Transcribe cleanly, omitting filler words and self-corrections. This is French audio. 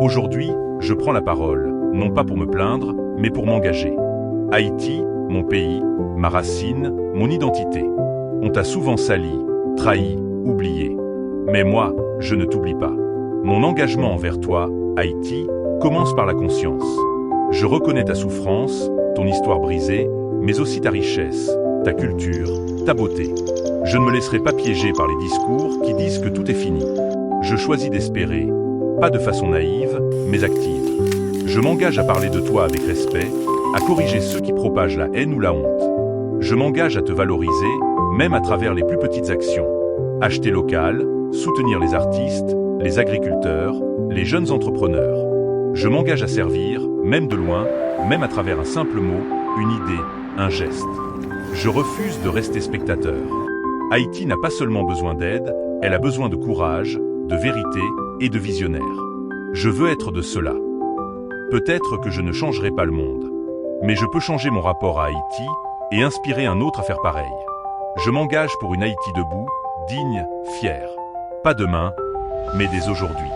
Aujourd'hui, je prends la parole, non pas pour me plaindre, mais pour m'engager. Haïti, mon pays, ma racine, mon identité. On t'a souvent sali, trahi, oublié. Mais moi, je ne t'oublie pas. Mon engagement envers toi, Haïti, commence par la conscience. Je reconnais ta souffrance, ton histoire brisée, mais aussi ta richesse, ta culture, ta beauté. Je ne me laisserai pas piéger par les discours qui disent que tout est fini. Je choisis d'espérer, pas de façon naïve, mais active. Je m'engage à parler de toi avec respect, à corriger ceux qui propagent la haine ou la honte. Je m'engage à te valoriser, même à travers les plus petites actions. Acheter local, soutenir les artistes, les agriculteurs, les jeunes entrepreneurs. Je m'engage à servir, même de loin, même à travers un simple mot, une idée, un geste. Je refuse de rester spectateur. Haïti n'a pas seulement besoin d'aide, elle a besoin de courage, de vérité et de visionnaire. Je veux être de cela. Peut-être que je ne changerai pas le monde, mais je peux changer mon rapport à Haïti et inspirer un autre à faire pareil. Je m'engage pour une Haïti debout, digne, fière. Pas demain, mais dès aujourd'hui.